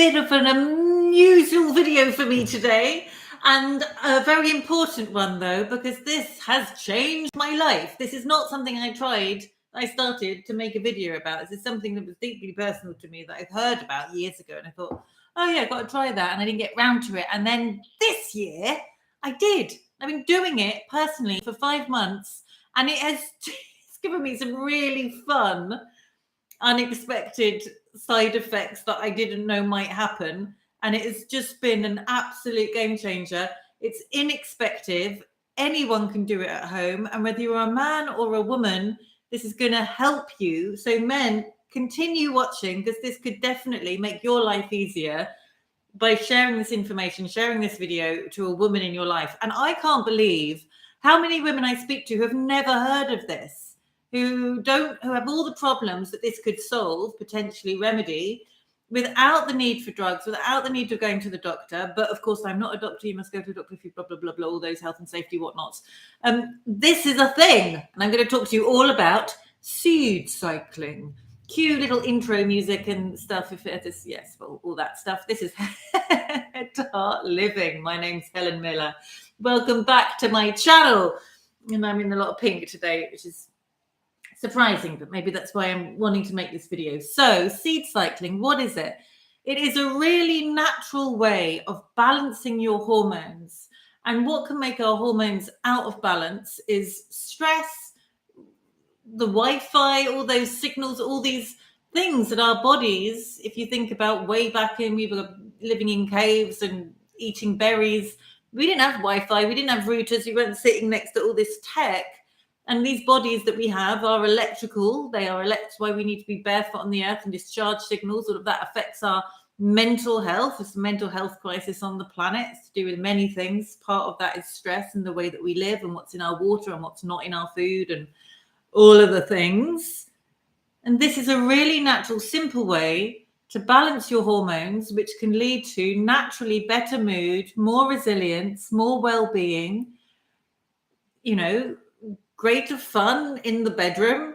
bit of an unusual video for me today, and a very important one though, because this has changed my life. This is not something I started to make a video about. This is something that was deeply personal to me that I've heard about years ago, and I thought, oh yeah, I've got to try that, and I didn't get round to it. And then this year I did. I've been doing it personally for 5 months, and it's given me some really fun, unexpected side effects that I didn't know might happen. And it has just been an absolute game changer. It's inexpensive. Anyone can do it at home. And whether you're a man or a woman, this is going to help you. So men, continue watching, because this could definitely make your life easier by sharing this information, sharing this video to a woman in your life. And I can't believe how many women I speak to who have never heard of this, who have all the problems that this could solve, potentially remedy, without the need for drugs, without the need of going to the doctor. But of course, I'm not a doctor. You must go to a doctor if you blah, blah, blah, blah, all those health and safety whatnots. This is a thing. And I'm going to talk to you all about seed cycling. Cue little intro music and stuff. If it is, yes, well, all that stuff. This is Head to Heart Living. My name's Helen Millar. Welcome back to my channel. And I'm in a lot of pink today, which is surprising, but maybe that's why I'm wanting to make this video. So, seed cycling, what is it? It is a really natural way of balancing your hormones. And what can make our hormones out of balance is stress, the Wi-Fi, all those signals, all these things that our bodies, if you think about way back in, we were living in caves and eating berries. We didn't have Wi-Fi, we didn't have routers, we weren't sitting next to all this tech. And these bodies that we have are electrical. They are that's why we need to be barefoot on the earth and discharge signals. All of that affects our mental health. It's a mental health crisis on the planet. It's to do with many things. Part of that is stress and the way that we live and what's in our water and what's not in our food and all of the things. And this is a really natural, simple way to balance your hormones, which can lead to naturally better mood, more resilience, more well-being, greater fun in the bedroom,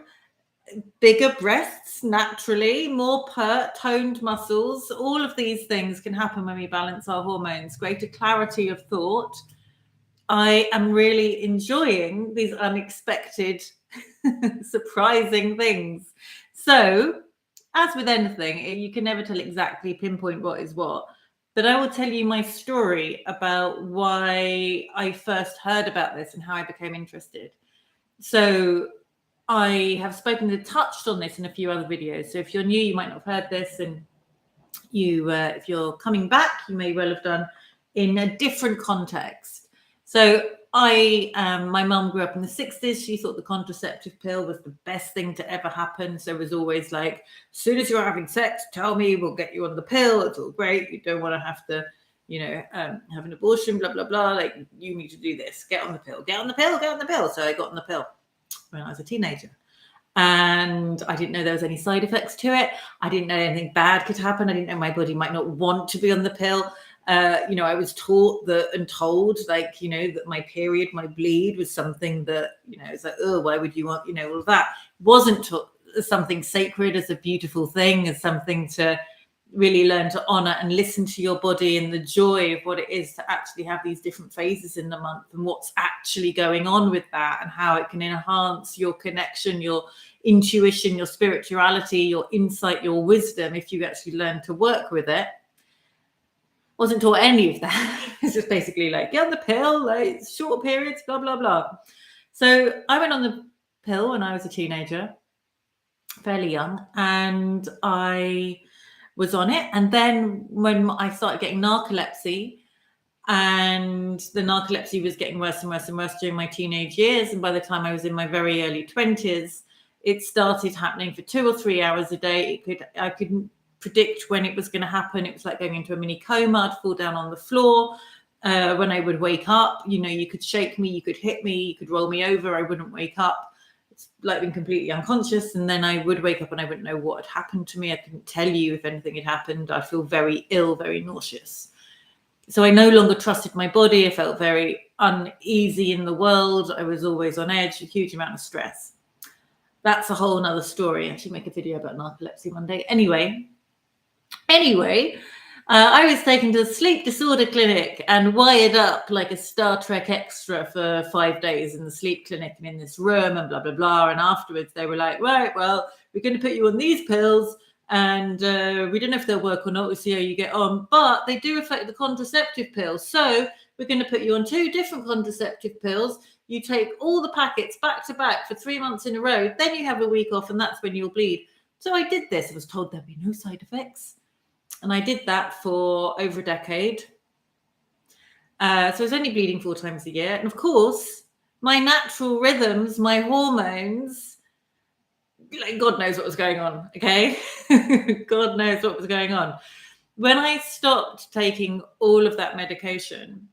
bigger breasts naturally, more toned muscles. All of these things can happen when we balance our hormones, greater clarity of thought. I am really enjoying these unexpected, surprising things. So, as with anything, you can never tell exactly, pinpoint what is what. But I will tell you my story about why I first heard about this and how I became interested. So I have spoken and touched on this in a few other videos. So if you're new, you might not have heard this. And if you're coming back, you may well have done in a different context. So my mum grew up in the 60s. She thought the contraceptive pill was the best thing to ever happen. So it was always like, as soon as you're having sex, tell me, we'll get you on the pill. It's all great. You don't want to have to have an abortion, blah, blah, blah. Like, you need to do this. Get on the pill, get on the pill, get on the pill. So I got on the pill when I was a teenager. And I didn't know there was any side effects to it. I didn't know anything bad could happen. I didn't know my body might not want to be on the pill. I was taught and told, that my period, my bleed was something that, it's like, oh, why would you want, all of that. Wasn't taught as something sacred, as a beautiful thing, as something to really learn to honor and listen to your body and the joy of what it is to actually have these different phases in the month and what's actually going on with that and how it can enhance your connection, your intuition, your spirituality, your insight, your wisdom, if you actually learn to work with it. Wasn't taught any of that. It's just basically like, get on the pill, like short periods, blah, blah, blah. So I went on the pill when I was a teenager, fairly young, and I was on it. And then when I started getting narcolepsy, and the narcolepsy was getting worse and worse and worse during my teenage years, and by the time I was in my very early 20s, it started happening for 2 or 3 hours a day. I couldn't predict when it was going to happen. It was like going into a mini coma. I'd fall down on the floor. When I would wake up, you could shake me, you could hit me, you could roll me over, I wouldn't wake up. It's like being completely unconscious. And then I would wake up and I wouldn't know what had happened to me. I couldn't tell you if anything had happened. I'd feel very ill, very nauseous. So I no longer trusted my body. I felt very uneasy in the world. I was always on edge, a huge amount of stress. That's a whole nother story. I should make a video about narcolepsy one day. Anyway, I was taken to the sleep disorder clinic and wired up like a Star Trek extra for 5 days in the sleep clinic and in this room and blah, blah, blah. And afterwards they were like, right, well, we're going to put you on these pills and we don't know if they'll work or not. We'll see how you get on. But they do affect the contraceptive pills. So we're going to put you on 2 different contraceptive pills. You take all the packets back to back for 3 months in a row. Then you have a week off and that's when you'll bleed. So I did this. I was told there'd be no side effects. And I did that for over a decade. So I was only bleeding 4 times a year. And of course, my natural rhythms, my hormones, like God knows what was going on, okay? God knows what was going on. When I stopped taking all of that medication,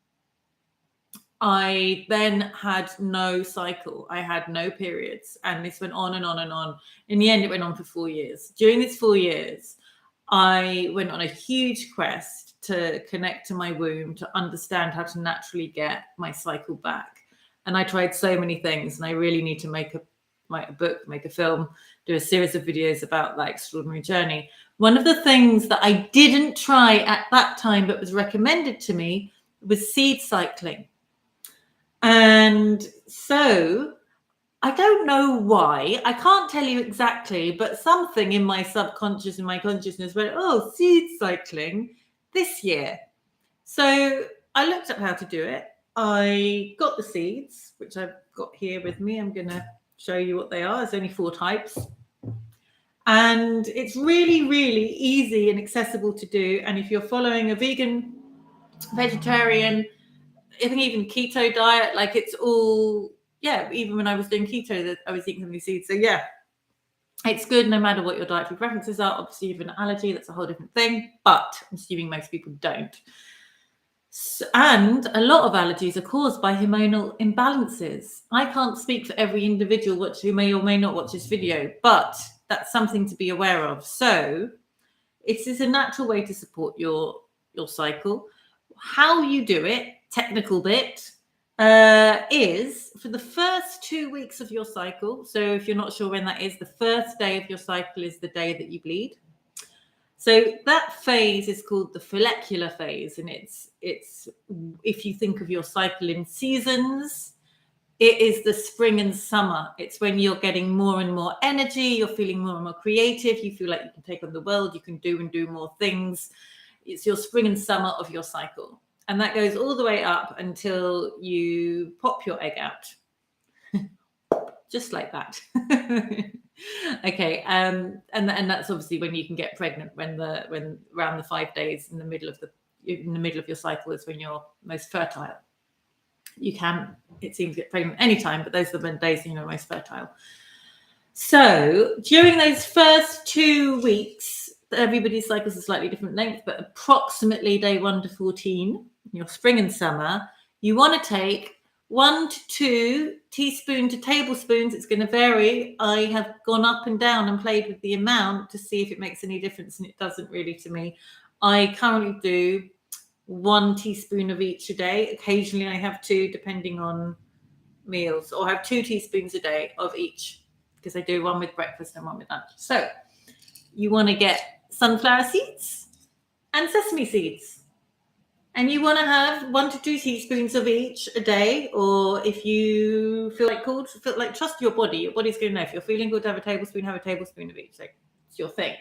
I then had no cycle. I had no periods. And this went on and on and on. In the end, it went on for 4 years. During these 4 years, I went on a huge quest to connect to my womb, to understand how to naturally get my cycle back. And I tried so many things, and I really need to make a book, make a film, do a series of videos about that extraordinary journey. One of the things that I didn't try at that time, but was recommended to me, was seed cycling. And so I don't know why. I can't tell you exactly, but something in my subconscious and my consciousness went, oh, seed cycling this year. So I looked up how to do it. I got the seeds, which I've got here with me. I'm going to show you what they are. There's only 4 types. And it's really, really easy and accessible to do. And if you're following a vegan, vegetarian, I think even keto diet, like it's all, yeah, even when I was doing keto, I was eating some of these seeds. So yeah, it's good no matter what your dietary preferences are. Obviously, you have an allergy, that's a whole different thing, but I'm assuming most people don't. And a lot of allergies are caused by hormonal imbalances. I can't speak for every individual who may or may not watch this video, but that's something to be aware of. So it is a natural way to support your cycle. How you do it, technical bit, is for the first 2 weeks of your cycle. So if you're not sure when that is, the first day of your cycle is the day that you bleed. So that phase is called the follicular phase, and it's if you think of your cycle in seasons, it is the spring and summer. It's when you're getting more and more energy, you're feeling more and more creative, you feel like you can take on the world, you can do more things. It's your spring and summer of your cycle. And that goes all the way up until you pop your egg out. Just like that. Okay. And that's obviously when you can get pregnant, when around the 5 days in the middle of your cycle is when you're most fertile. You can, it seems, get pregnant anytime, but those are the days you're most fertile. So during those first 2 weeks, everybody's cycle is a slightly different length, but approximately day 1 to 14, your spring and summer, you want to take 1 to 2 teaspoons to tablespoons. It's going to vary. I have gone up and down and played with the amount to see if it makes any difference, and it doesn't really to me. I currently do 1 teaspoon of each a day. Occasionally I have 2, depending on meals, or I have 2 teaspoons a day of each, because I do 1 with breakfast and 1 with lunch. So you want to get sunflower seeds and sesame seeds. And you want to have 1 to 2 teaspoons of each a day, or if you feel like trust your body. Your body's going to know. If you're feeling good to have a tablespoon of each. So it's your thing.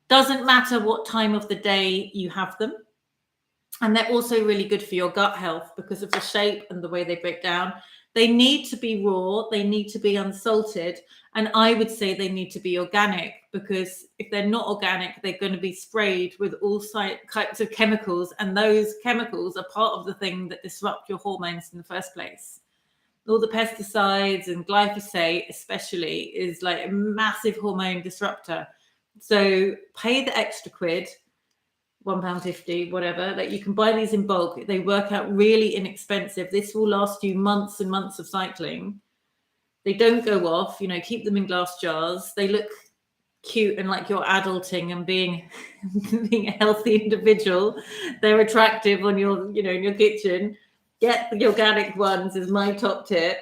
Doesn't matter what time of the day you have them. And they're also really good for your gut health because of the shape and the way they break down. They need to be raw. They need to be unsalted. And I would say they need to be organic, because if they're not organic, they're going to be sprayed with all types of chemicals. And those chemicals are part of the thing that disrupt your hormones in the first place. All the pesticides and glyphosate especially is like a massive hormone disruptor. So pay the extra quid, £1.50, whatever, that you can buy these in bulk. They work out really inexpensive. This will last you months and months of cycling. They don't go off, keep them in glass jars. They look cute and like you're adulting and being a healthy individual. They're attractive on your, in your kitchen. Get the organic ones is my top tip.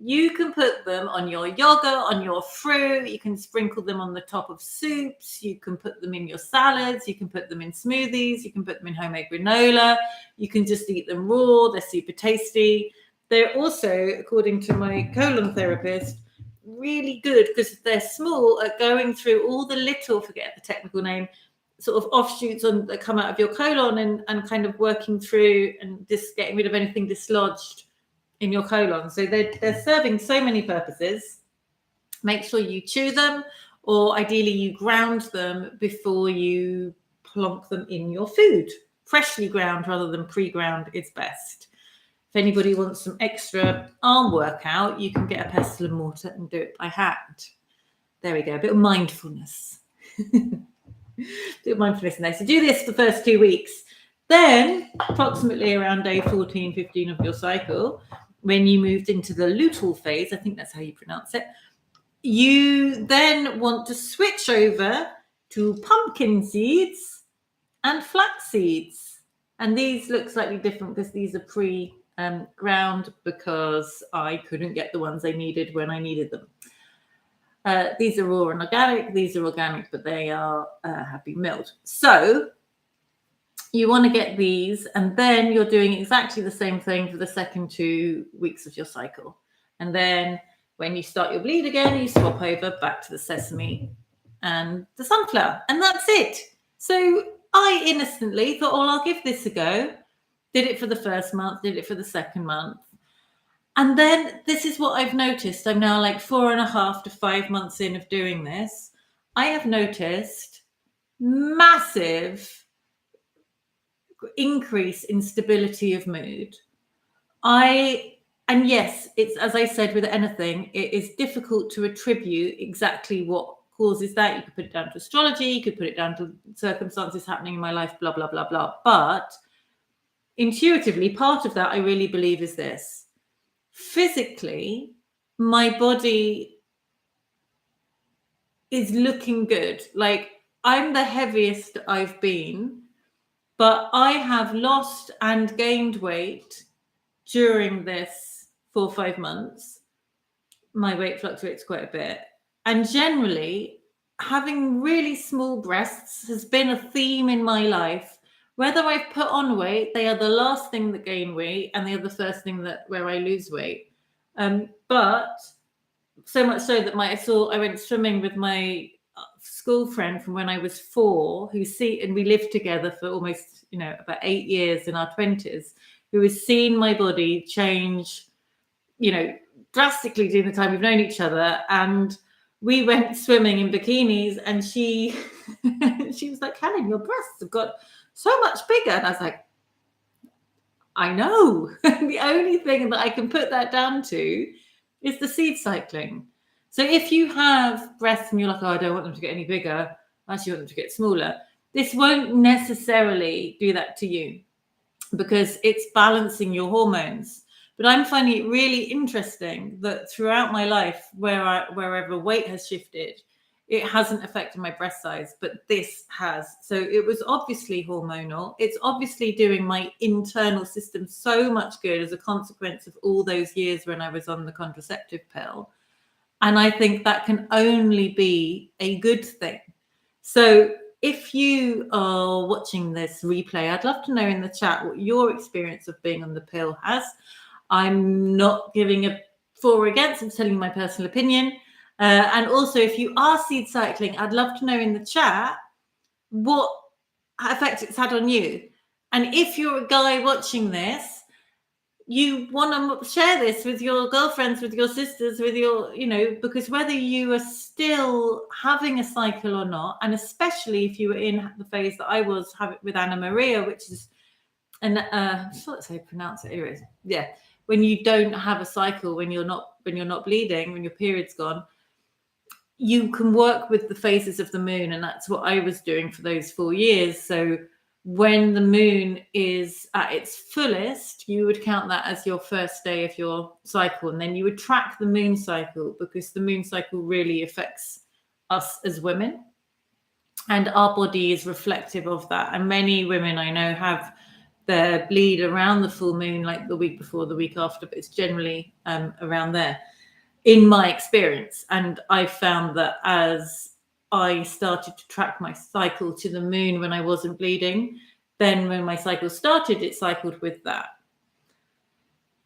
You can put them on your yogurt, on your fruit. You can sprinkle them on the top of soups. You can put them in your salads. You can put them in smoothies. You can put them in homemade granola. You can just eat them raw. They're super tasty. They're also, according to my colon therapist, really good because they're small at going through all the little, forget the technical name, sort of offshoots that come out of your colon and kind of working through and just getting rid of anything dislodged in your colon. So they're serving so many purposes. Make sure you chew them, or ideally you ground them before you plonk them in your food. Freshly ground rather than pre-ground is best. If anybody wants some extra arm workout, you can get a pestle and mortar and do it by hand. There we go, a bit of mindfulness. Do mindfulness in there. So do this the first 2 weeks. Then, approximately around day 14, 15 of your cycle, when you moved into the luteal phase, I think that's how you pronounce it, you then want to switch over to pumpkin seeds and flax seeds. And these look slightly different because these are pre-ground because I couldn't get the ones I needed when I needed them. These are raw and organic. These are organic, but they are have been milled. So you want to get these, and then you're doing exactly the same thing for the second 2 weeks of your cycle. And then when you start your bleed again, you swap over back to the sesame and the sunflower, and that's it. So I innocently thought, oh, I'll give this a go. Did it for the first month, did it for the second month. And then this is what I've noticed. I'm now like 4.5 to 5 months in of doing this. I have noticed massive increase in stability of mood. And yes, it's, as I said with anything, it is difficult to attribute exactly what causes that. You could put it down to astrology, you could put it down to circumstances happening in my life, blah, blah, blah, blah. But intuitively, part of that I really believe is this. Physically, my body is looking good. Like, I'm the heaviest I've been, but I have lost and gained weight during this 4 or 5 months. My weight fluctuates quite a bit. And generally, having really small breasts has been a theme in my life. Whether I've put on weight, they are the last thing that gain weight, and they are the first thing where I lose weight. But so much so that I went swimming with my school friend from when I was 4, and we lived together for almost, about 8 years in our 20s, who has seen my body change, drastically during the time we've known each other. And we went swimming in bikinis, and she was like, Helen, your breasts have got so much bigger. And I was like, I know. The only thing that I can put that down to is the seed cycling. So if you have breasts and you're like, oh, I don't want them to get any bigger, I actually want them to get smaller, this won't necessarily do that to you because it's balancing your hormones. But I'm finding it really interesting that throughout my life, wherever weight has shifted, it hasn't affected my breast size, but this has. So it was obviously hormonal. It's obviously doing my internal system so much good as a consequence of all those years when I was on the contraceptive pill. And I think that can only be a good thing. So if you are watching this replay, I'd love to know in the chat what your experience of being on the pill has. I'm not giving a for or against, I'm telling you my personal opinion. And also, if you are seed cycling, I'd love to know in the chat what effect it's had on you. And if you're a guy watching this, you want to share this with your girlfriends, with your sisters, with your, because whether you are still having a cycle or not, and especially if you were in the phase that I was having with Anna Maria, which is, and I'm sure that's how you pronounce it anyways. Yeah. When you don't have a cycle, when you're not bleeding, when your period's gone, you can work with the phases of the moon. And that's what I was doing for those 4 years. So when the moon is at its fullest, you would count that as your first day of your cycle. And then you would track the moon cycle, because the moon cycle really affects us as women. And our body is reflective of that. And many women I know have their bleed around the full moon, like the week before, the week after, but it's generally around there. in my experience. And I found that as I started to track my cycle to the moon when I wasn't bleeding, then when my cycle started, it cycled with that.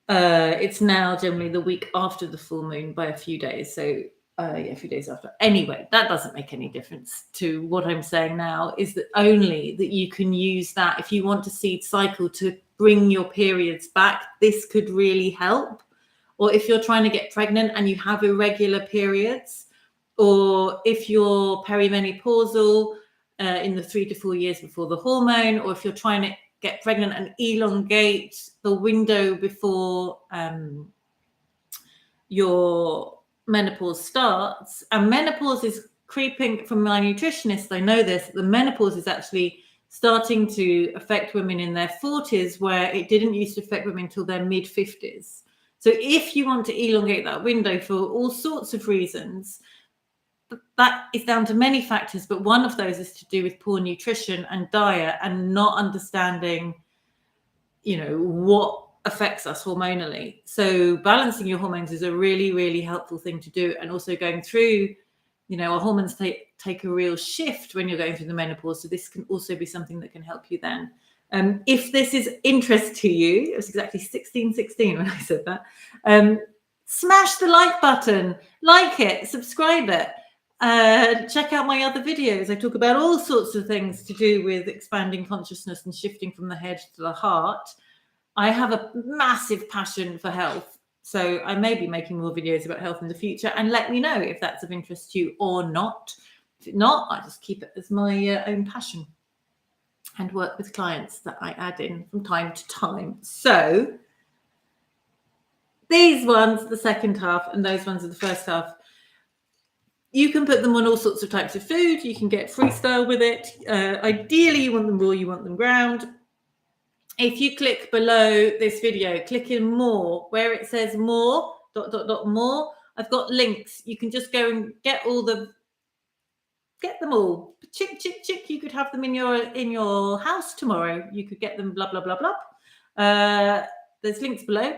It's now generally the week after the full moon by a few days. So a few days after. Anyway, that doesn't make any difference to what I'm saying now, is that only that you can use that if you want to seed cycle to bring your periods back. This could really help. Or if you're trying to get pregnant and you have irregular periods, or if you're perimenopausal in the 3 to 4 years before the hormone, or if you're trying to get pregnant and elongate the window before your menopause starts. And menopause is creeping, from my nutritionist, I know this, the menopause is actually starting to affect women in their 40s, where it didn't used to affect women until their mid 50s. So if you want to elongate that window for all sorts of reasons, that is down to many factors, but one of those is to do with poor nutrition and diet and not understanding, what affects us hormonally. So balancing your hormones is a really, really helpful thing to do. And also going through, our hormones take a real shift when you're going through the menopause. So this can also be something that can help you then. If this is interest to you, it was exactly 16:16 when I said that. Smash the like button, like it, subscribe it. Check out my other videos. I talk about all sorts of things to do with expanding consciousness and shifting from the head to the heart. I have a massive passion for health, so I may be making more videos about health in the future, and let me know if that's of interest to you or not. If it's not, I just keep it as my own passion and work with clients that I add in from time to time. So these ones are the second half and those ones are the first half. You can put them on all sorts of types of food. You can get freestyle with it. Ideally, you want them raw, you want them ground. If you click below this video, click in more, where it says more, ... more, I've got links. You can just go and get them all. Chick, chick, chick. You could have them in your house tomorrow. You could get them, blah, blah, blah, blah. There's links below.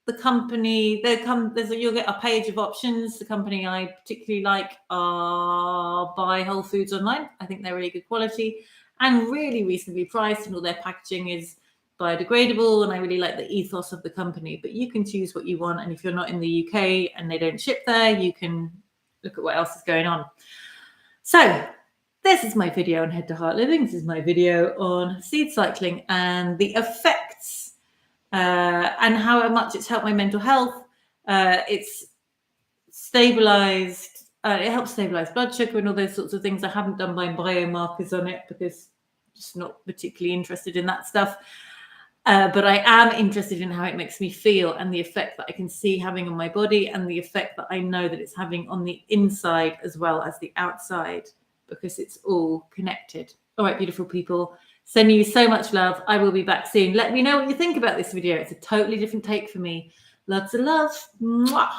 The company, you'll get a page of options. The company I particularly like are Buy Whole Foods Online. I think they're really good quality and really reasonably priced, and all their packaging is biodegradable, and I really like the ethos of the company. But you can choose what you want, and if you're not in the UK and they don't ship there, you can look at what else is going on. So this is my video on Head to Heart Living. This is my video on seed cycling and the effects and how much it's helped my mental health. It's stabilized. It helps stabilize blood sugar and all those sorts of things. I haven't done my biomarkers on it because I'm just not particularly interested in that stuff. But I am interested in how it makes me feel and the effect that I can see having on my body and the effect that I know that it's having on the inside as well as the outside, because it's all connected. All right, beautiful people. Sending you so much love. I will be back soon. Let me know what you think about this video. It's a totally different take for me. Lots of love. Mwah.